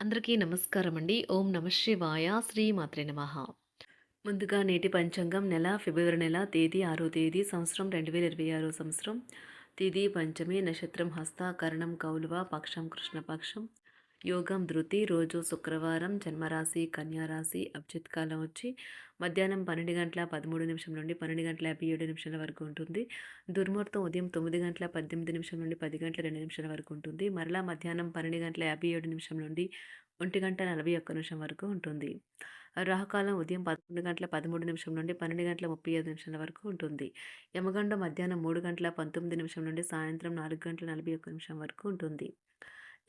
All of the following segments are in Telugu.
అందరికీ నమస్కారం అండి. ఓం నమః శివాయ. శ్రీ మాత్రే నమః. ముందుగా నేటి పంచాంగం నెల ఫిబ్రవరి నెల తేదీ 6వ తేదీ సంవత్సరం 2026 సంవత్సరం. తిథి పంచమి, నక్షత్రం హస్త, కరణం కౌలువ, పక్షం కృష్ణపక్షం, యోగం ధృతి, రోజు శుక్రవారం, జన్మరాశి కన్యారాశి, అభిజిత్ కాలం వచ్చి మధ్యాహ్నం 12:13 నుండి 12:57 వరకు ఉంటుంది. దుర్ముహూర్తం ఉదయం 9:18 నుండి 10:02 వరకు ఉంటుంది. మరలా మధ్యాహ్నం 12:57 నుండి 1:41 వరకు ఉంటుంది. రాహుకాలం ఉదయం 11:13 నుండి 12:35 వరకు ఉంటుంది. యమగండం మధ్యాహ్నం 3:19 నుండి సాయంత్రం 4:41 వరకు ఉంటుంది.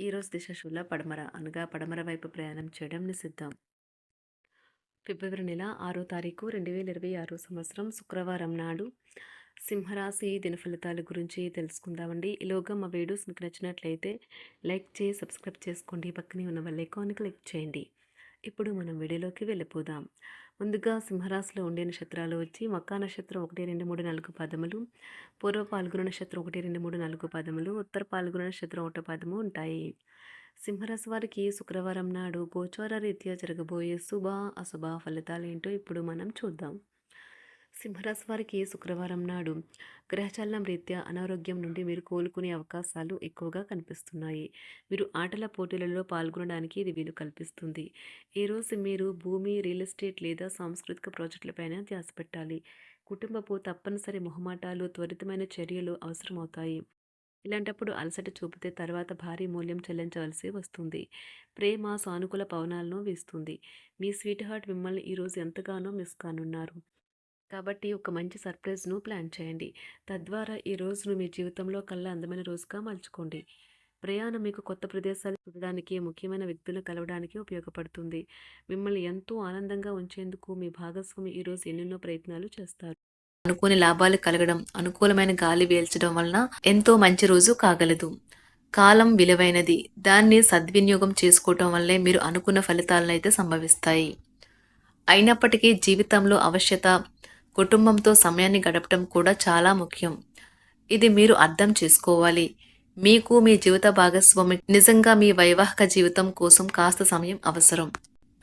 ఈరోజు దిశ శూల పడమర అనగా పడమర వైపు ప్రయాణం చేయడం నిషిద్ధం. ఫిబ్రవరి నెల 6వ తారీఖు 2026 సంవత్సరం శుక్రవారం నాడు సింహరాశి దిన ఫలితాల గురించి తెలుసుకుందామండి. ఈలోగా మా వీడియోస్ మీకు నచ్చినట్లయితే లైక్ చేసి సబ్స్క్రైబ్ చేసుకోండి. పక్కనే ఉన్న బెల్ ఐకాన్ని క్లిక్ చేయండి. ఇప్పుడు మనం వీడియోలోకి వెళ్ళిపోదాం. ముందుగా సింహరాశిలో ఉండే నక్షత్రాలు వచ్చి మకా నక్షత్రం 1, 2, 3, 4 పదములు, పూర్వ పాల్గొన నక్షత్రం 1, 2, 3, 4 పదములు, ఉత్తర పాల్గొన నక్షత్రం 1 పదము ఉంటాయి. సింహరాశి వారికి శుక్రవారం నాడు గోచార రీత్యా జరగబోయే శుభ అశుభ ఫలితాలు ఏంటో ఇప్పుడు మనం చూద్దాం. సింహరాశి వారికి శుక్రవారం నాడు గ్రహచలనం రీత్యా అనారోగ్యం నుండి మీరు కోలుకునే అవకాశాలు ఎక్కువగా కనిపిస్తున్నాయి. మీరు ఆటల పోటీలలో పాల్గొనడానికి ఇది వీలు కల్పిస్తుంది. ఈరోజు మీరు భూమి, రియల్ ఎస్టేట్ లేదా సాంస్కృతిక ప్రాజెక్టులపైన ధ్యాస పెట్టాలి. కుటుంబపు తప్పనిసరి మొహమాటాలు, త్వరితమైన చర్యలు అవసరమవుతాయి. ఇలాంటప్పుడు అలసట చూపితే తర్వాత భారీ మూల్యం చెల్లించవలసి వస్తుంది. ప్రేమ సానుకూల పవనాలను వీస్తుంది. మీ స్వీట్ హార్ట్ మిమ్మల్ని ఈరోజు ఎంతగానో మిస్ కానున్నారు. కాబట్టి ఒక మంచి సర్ప్రైజ్ను ప్లాన్ చేయండి. తద్వారా ఈ రోజును మీ జీవితంలో కల్లా అందమైన రోజుగా మలుచుకోండి. ప్రయాణం మీకు కొత్త ప్రదేశాలు చూడడానికి, ముఖ్యమైన వ్యక్తులను కలవడానికి ఉపయోగపడుతుంది. మిమ్మల్ని ఎంతో ఆనందంగా ఉంచేందుకు మీ భాగస్వామి ఈరోజు ఎన్నెన్నో ప్రయత్నాలు చేస్తారు. అనుకోని లాభాలు కలగడం, అనుకూలమైన గాలి వీల్చడం వలన ఎంతో మంచి రోజు కాగలదు. కాలం విలువైనది. దాన్ని సద్వినియోగం చేసుకోవటం వల్లే మీరు అనుకున్న ఫలితాలను అయితే సంభవిస్తాయి. అయినప్పటికీ జీవితంలో అవశ్యత, కుటుంబంతో సమయాన్ని గడపడం కూడా చాలా ముఖ్యం. ఇది మీరు అర్థం చేసుకోవాలి. మీకు మీ జీవిత భాగస్వామి నిజంగా మీ వైవాహిక జీవితం కోసం కాస్త సమయం అవసరం.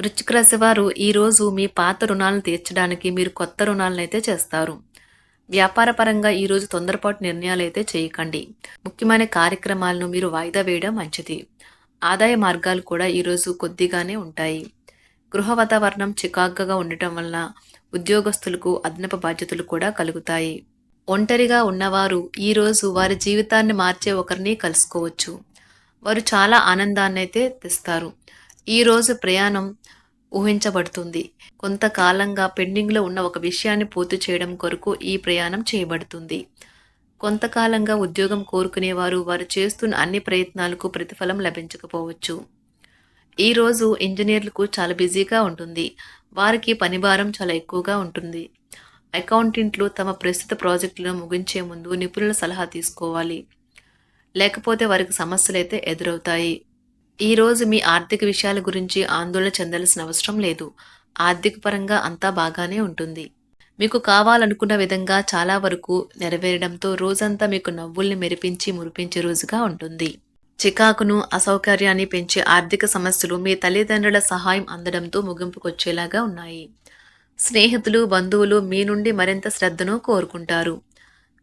వృశ్చిక రాశి వారు ఈరోజు మీ పాత రుణాలను తీర్చడానికి మీరు కొత్త రుణాలనైతే చేస్తారు. వ్యాపారపరంగా ఈరోజు తొందరపాటు నిర్ణయాలైతే చేయకండి. ముఖ్యమైన కార్యక్రమాలను మీరు వాయిదా వేయడం మంచిది. ఆదాయ మార్గాలు కూడా ఈరోజు కొద్దిగానే ఉంటాయి. గృహ వాతావరణం చికాకుగా ఉండటం వల్ల ఉద్యోగస్తులకు అదనపు బాధ్యతలు కూడా కలుగుతాయి. ఒంటరిగా ఉన్నవారు ఈరోజు వారి జీవితాన్ని మార్చే ఒకరిని కలుసుకోవచ్చు. వారు చాలా ఆనందాన్ని అయితే తెస్తారు. ఈరోజు ప్రయాణం ఊహించబడుతుంది. కొంతకాలంగా పెండింగ్లో ఉన్న ఒక విషయాన్ని పూర్తి చేయడం కొరకు ఈ ప్రయాణం చేయబడుతుంది. కొంతకాలంగా ఉద్యోగం కోరుకునేవారు వారు చేస్తున్న అన్ని ప్రయత్నాలకు ప్రతిఫలం లభించకపోవచ్చు. ఈరోజు ఇంజనీర్లకు చాలా బిజీగా ఉంటుంది. వారికి పనిభారం చాలా ఎక్కువగా ఉంటుంది. అకౌంటెంట్లు తమ ప్రస్తుత ప్రాజెక్టులను ముగించే ముందు నిపుణుల సలహా తీసుకోవాలి. లేకపోతే వారికి సమస్యలు అయితే ఎదురవుతాయి. ఈరోజు మీ ఆర్థిక విషయాల గురించి ఆందోళన చెందాల్సిన అవసరం లేదు. ఆర్థిక పరంగా అంతా బాగానే ఉంటుంది. మీకు కావాలనుకున్న విధంగా చాలా వరకు నెరవేరడంతో రోజంతా మీకు నవ్వుల్ని మెరిపించి మురిపించే రోజుగా ఉంటుంది. చికాకును, అసౌకర్యాన్ని పెంచే ఆర్థిక సమస్యలు మీ తల్లిదండ్రుల సహాయం అందడంతో ముగింపుకొచ్చేలాగా ఉన్నాయి. స్నేహితులు, బంధువులు మీ నుండి మరింత శ్రద్ధను కోరుకుంటారు.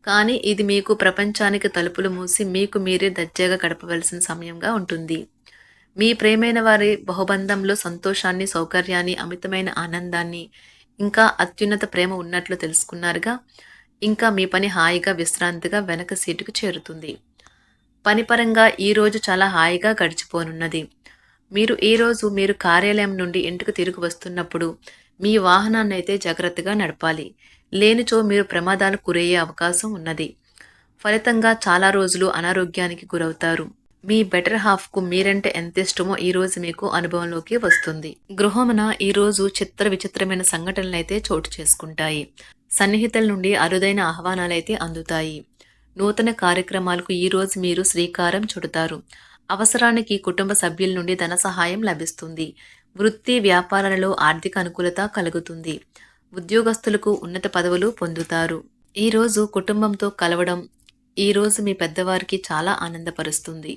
కానీ ఇది మీకు ప్రపంచానికి తలుపులు మూసి మీకు మీరే దర్జాగా గడపవలసిన సమయంగా ఉంటుంది. మీ ప్రేమైన వారి బహుబంధంలో సంతోషాన్ని, సౌకర్యాన్ని, అమితమైన ఆనందాన్ని, ఇంకా అత్యున్నత ప్రేమ ఉన్నట్లు తెలుసుకున్నారుగా. ఇంకా మీ పని హాయిగా, విశ్రాంతిగా వెనక సీటుకు చేరుతుంది. పనిపరంగా ఈరోజు చాలా హాయిగా గడిచిపోనున్నది. మీరు కార్యాలయం నుండి ఇంటికి తిరిగి వస్తున్నప్పుడు మీ వాహనాన్ని అయితే జాగ్రత్తగా నడపాలి. లేనిచో మీరు ప్రమాదాలకు గురయ్యే అవకాశం ఉన్నది. ఫలితంగా చాలా రోజులు అనారోగ్యానికి గురవుతారు. మీ బెటర్ హాఫ్కు మీరంటే ఎంత ఇష్టమో ఈరోజు మీకు అనుభవంలోకి వస్తుంది. గృహమున ఈరోజు చిత్ర విచిత్రమైన సంఘటనలైతే చోటు చేసుకుంటాయి. సన్నిహితుల నుండి అరుదైన ఆహ్వానాలైతే అందుతాయి. నూతన కార్యక్రమాలకు ఈరోజు మీరు శ్రీకారం చుడతారు. అవసరానికి కుటుంబ సభ్యుల నుండి ధన సహాయం లభిస్తుంది. వృత్తి వ్యాపారాలలో ఆర్థిక అనుకూలత కలుగుతుంది. ఉద్యోగస్తులకు ఉన్నత పదవులు పొందుతారు. ఈరోజు కుటుంబంతో కలవడం ఈరోజు మీ పెద్దవారికి చాలా ఆనందపరుస్తుంది.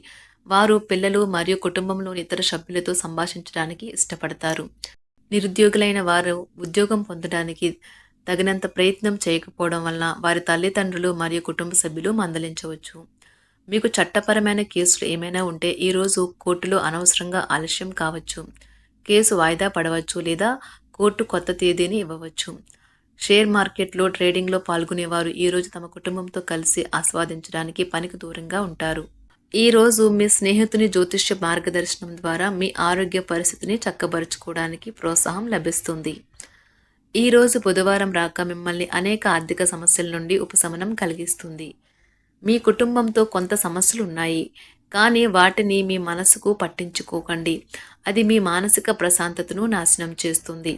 వారు పిల్లలు మరియు కుటుంబంలోని ఇతర సభ్యులతో సంభాషించడానికి ఇష్టపడతారు. నిరుద్యోగులైన వారు ఉద్యోగం పొందడానికి తగినంత ప్రయత్నం చేయకపోవడం వలన వారి తల్లిదండ్రులు మరియు కుటుంబ సభ్యులు మందలించవచ్చు. మీకు చట్టపరమైన కేసులు ఏమైనా ఉంటే ఈరోజు కోర్టులో అనవసరంగా ఆలస్యం కావచ్చు. కేసు వాయిదా పడవచ్చు లేదా కోర్టు కొత్త తేదీని ఇవ్వవచ్చు. షేర్ మార్కెట్లో ట్రేడింగ్లో పాల్గొనేవారు ఈరోజు తమ కుటుంబంతో కలిసి ఆస్వాదించడానికి పనికి దూరంగా ఉంటారు. ఈరోజు మీ స్నేహితుని జ్యోతిష్య మార్గదర్శనం ద్వారా మీ ఆరోగ్య పరిస్థితిని చక్కబరుచుకోవడానికి ప్రోత్సాహం లభిస్తుంది. ఈరోజు బుధవారం రాక మిమ్మల్ని అనేక ఆర్థిక సమస్యల నుండి ఉపశమనం కలిగిస్తుంది. మీ కుటుంబంతో కొంత సమస్యలు ఉన్నాయి, కానీ వాటిని మీ మనసుకు పట్టించుకోకండి. అది మీ మానసిక ప్రశాంతతను నాశనం చేస్తుంది.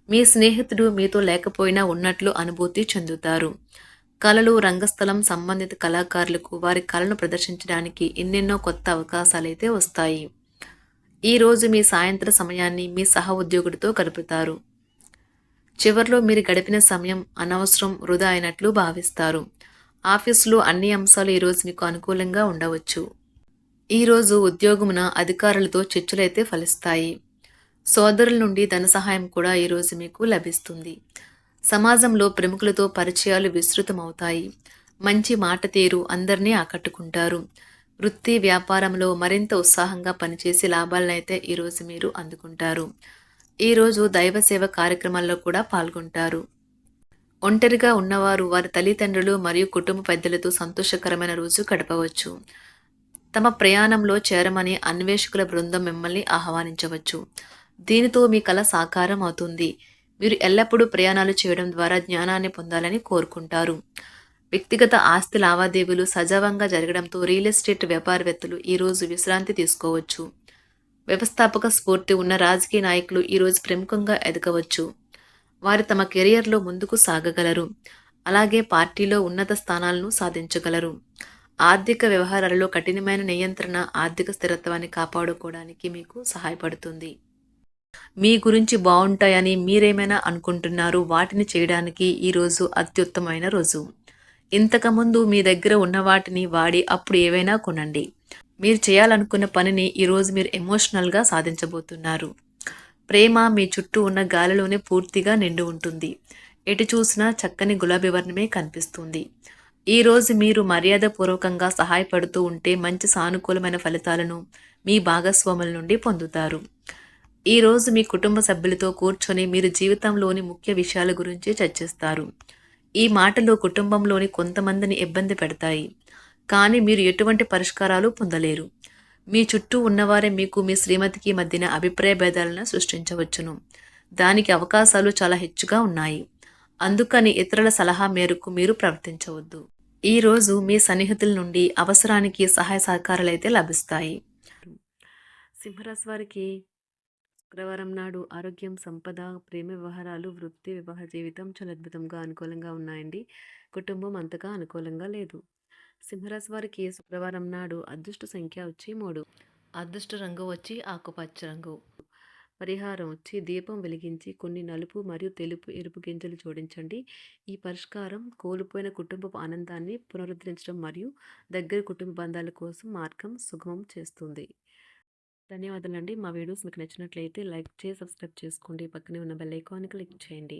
మీ స్నేహితుడు మీతో లేకపోయినా ఉన్నట్లు అనుభూతి చెందుతారు. కళలు, రంగస్థలం సంబంధిత కళాకారులకు వారి కళను ప్రదర్శించడానికి ఎన్నెన్నో కొత్త అవకాశాలైతే వస్తాయి. ఈరోజు మీ సాయంత్ర సమయాన్ని మీ సహ ఉద్యోగుడితో గడుపుతారు. చివర్లో మీరు గడిపిన సమయం అనవసరం, వృధా అయినట్లు భావిస్తారు. ఆఫీసులో అన్ని అంశాలు ఈరోజు మీకు అనుకూలంగా ఉండవచ్చు. ఈరోజు ఉద్యోగమున అధికారులతో చర్చలైతే ఫలిస్తాయి. సోదరుల నుండి ధన సహాయం కూడా ఈరోజు మీకు లభిస్తుంది. సమాజంలో ప్రముఖులతో పరిచయాలు విస్తృతమవుతాయి. మంచి మాట తీరు అందరినీ ఆకట్టుకుంటారు. వృత్తి వ్యాపారంలో మరింత ఉత్సాహంగా పనిచేసి లాభాలనైతే ఈరోజు మీరు అందుకుంటారు. ఈరోజు దైవ సేవ కార్యక్రమాల్లో కూడా పాల్గొంటారు. ఒంటరిగా ఉన్నవారు వారి తల్లిదండ్రులు మరియు కుటుంబ పెద్దలతో సంతోషకరమైన రోజు గడపవచ్చు. తమ ప్రయాణంలో చేరమని అన్వేషకుల బృందం మిమ్మల్ని ఆహ్వానించవచ్చు. దీనితో మీ కల సాకారం అవుతుంది. మీరు ఎల్లప్పుడూ ప్రయాణాలు చేయడం ద్వారా జ్ఞానాన్ని పొందాలని కోరుకుంటారు. వ్యక్తిగత ఆస్తి లావాదేవీలు సజావంగా జరగడంతో రియల్ ఎస్టేట్ వ్యాపారవేత్తలు ఈరోజు విశ్రాంతి తీసుకోవచ్చు. వ్యవస్థాపక స్ఫూర్తి ఉన్న రాజకీయ నాయకులు ఈరోజు ప్రముఖంగా ఎదగవచ్చు. వారు తమ కెరియర్లో ముందుకు సాగగలరు. అలాగే పార్టీలో ఉన్నత స్థానాలను సాధించగలరు. ఆర్థిక వ్యవహారాలలో కఠినమైన నియంత్రణ ఆర్థిక స్థిరత్వాన్ని కాపాడుకోవడానికి మీకు సహాయపడుతుంది. మీ గురించి బాగుంటాయని మీరేమైనా అనుకుంటున్నారు, వాటిని చేయడానికి ఈరోజు అత్యుత్తమైన రోజు. ఇంతకుముందు మీ దగ్గర ఉన్న వాటిని వాడి అప్పుడు ఏవైనా కొనండి. మీరు చేయాలనుకున్న పనిని ఈరోజు మీరు ఎమోషనల్గా సాధించబోతున్నారు. ప్రేమ మీ చుట్టూ ఉన్న గాలిలోనే పూర్తిగా నిండి ఉంటుంది. ఎటు చూసినా చక్కని గులాబీ వర్ణమే కనిపిస్తుంది. ఈరోజు మీరు మర్యాదపూర్వకంగా సహాయపడుతూ ఉంటే మంచి సానుకూలమైన ఫలితాలను మీ భాగస్వాముల నుండి పొందుతారు. ఈరోజు మీ కుటుంబ సభ్యులతో కూర్చొని మీరు జీవితంలోని ముఖ్య విషయాల గురించి చర్చిస్తారు. ఈ మాటలు కుటుంబంలోని కొంతమందిని ఇబ్బంది పెడతాయి, కానీ మీరు ఎటువంటి పరిష్కారాలు పొందలేరు. మీ చుట్టూ ఉన్నవారే మీకు మీ శ్రీమతికి మధ్యన అభిప్రాయ భేదాలను సృష్టించవచ్చును. దానికి అవకాశాలు చాలా హెచ్చుగా ఉన్నాయి. అందుకని ఇతరుల సలహా మేరకు మీరు ప్రవర్తించవద్దు. ఈరోజు మీ సన్నిహితుల నుండి అవసరానికి సహాయ సహకారాలైతే లభిస్తాయి. సింహరాశి వారికి శుక్రవారం నాడు ఆరోగ్యం, సంపద, ప్రేమ వ్యవహారాలు, వృత్తి, వివాహ జీవితం చాలా అద్భుతంగా అనుకూలంగా ఉన్నాయండి. కుటుంబం అంతగా అనుకూలంగా లేదు. సింహరాశి వారికి శుక్రవారం నాడు అదృష్ట సంఖ్య వచ్చి 3. అదృష్ట రంగు వచ్చి ఆకుపచ్చ రంగు. పరిహారం వచ్చి దీపం వెలిగించి కొన్ని నలుపు మరియు తెలుపు ఎరుపు గింజలు జోడించండి. ఈ పరిష్కారం కోల్పోయిన కుటుంబపు ఆనందాన్ని పునరుద్ధరించడం మరియు దగ్గర కుటుంబ బంధాల కోసం మార్గం సుగమం చేస్తుంది. ధన్యవాదాలండి. మా వీడియోస్ మీకు నచ్చినట్లయితే లైక్ చేసి సబ్స్క్రైబ్ చేసుకోండి. పక్కనే ఉన్న బెల్ ఐకాన్ని క్లిక్ చేయండి.